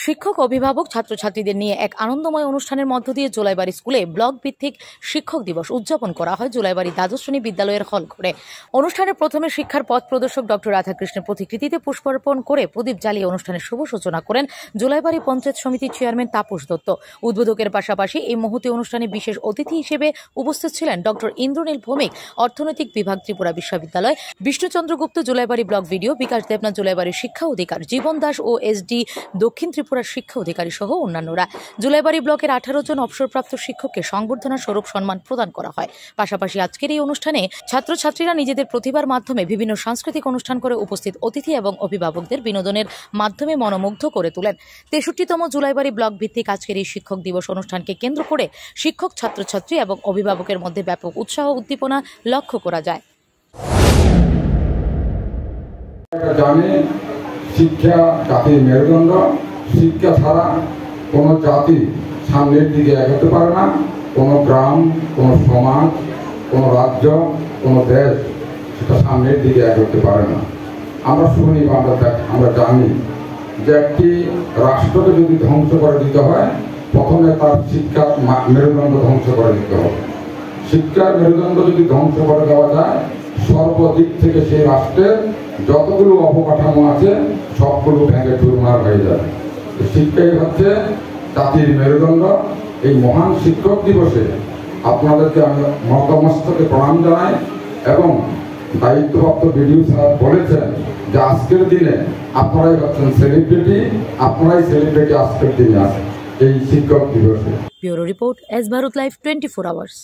শিক্ষক, অভিভাবক, ছাত্রছাত্রীদের নিয়ে এক আনন্দময় অনুষ্ঠানের মধ্য দিয়ে জোলাইবাড়ি স্কুলে ব্লক ভিত্তিক শিক্ষক দিবস উদযাপন করা হয় জোলাইবাড়ি দ্বাদশ শ্রেণী বিদ্যালয়ের হল ঘরে। অনুষ্ঠানে প্রথমে শিক্ষার পথ প্রদর্শক ডক্টর রাধাকৃষ্ণের প্রতিকৃতিতে পুষ্পার্পণ করে প্রদীপ জ্বালিয়ে অনুষ্ঠানের শুভ সূচনা করেন জোলাইবাড়ি পঞ্চায়েত সমিতির চেয়ারম্যান তাপস দত্ত। উদ্বোধকের পাশাপাশি এই মুহূর্তে অনুষ্ঠানে বিশেষ অতিথি হিসেবে উপস্থিত ছিলেন ডক্টর ইন্দ্রনীল ভৌমিক, অর্থনৈতিক বিভাগ, ত্রিপুরা বিশ্ববিদ্যালয়, বিষ্ণুচন্দ্র গুপ্ত, জোলাইবাড়ি ব্লক ভিডিও, বিকাশ দেবনাথ, জোলাইবাড়ির শিক্ষা অধিকার, জীবন দাস ও এসডি দক্ষিণ ত্রিপুরার শিক্ষা অধিকারী সহ অন্যান্যরা। জোলাইবাড়ি ব্লকের 18 জন অবসরপ্রাপ্ত শিক্ষককে সংবর্ধনা স্বরূপ সম্মান প্রদান করা হয়। পাশাপাশি আজকের এই অনুষ্ঠানে ছাত্রছাত্রীরা নিজেদের প্রতিভার মাধ্যমে বিভিন্ন সাংস্কৃতিক অনুষ্ঠান করে উপস্থিত অতিথি এবং অভিভাবকদের বিনোদনের মাধ্যমে মনোমুগ্ধ করে তোলেন। 63তম জোলাইবাড়ি ব্লক ভিত্তিক আজকের এই শিক্ষক দিবস অনুষ্ঠানকে কেন্দ্র করে শিক্ষক, ছাত্রছাত্রী এবং অভিভাবকের মধ্যে ব্যাপক উৎসাহ উদ্দীপনা লক্ষ্য করা যায়। শিক্ষা জাতির মেরুদণ্ড। শিক্ষা ছাড়া কোনো জাতি সামনের দিকে এগোতে পারে না। কোনো গ্রাম, কোনো সমাজ, কোনো রাজ্য, কোনো দেশ সেটা সামনের দিকে এগোতে পারে না। আমরা শুনি, আমরা জানি যে একটি রাষ্ট্রকে যদি ধ্বংস করে দিতে হয়, প্রথমে তার শিক্ষার মেরুদণ্ড ধ্বংস করে দিতে হবে। শিক্ষার মেরুদণ্ড যদি ধ্বংস করে দেওয়া যায়, সর্বদিক থেকে সেই রাষ্ট্রের যতগুলো অবকাঠামো আছে সবগুলো ভেঙে চুরমার হয়ে যাবে। শিক্ষাই হচ্ছে জাতির মেরুদণ্ড। এই মহান শিক্ষক দিবসে আপনাদেরকে আমি নতমস্তকে প্রণাম জানাই এবং দায়িত্বপ্রাপ্ত বিডিও স্যার বলেছেন যে আজকের দিনে আপনারাই হচ্ছেন সেলিব্রিটি, আপনারাই সেলিব্রিটি আজকের দিনে আছে এই শিক্ষক দিবসে। Bureau report, S Bharat live 24 hours.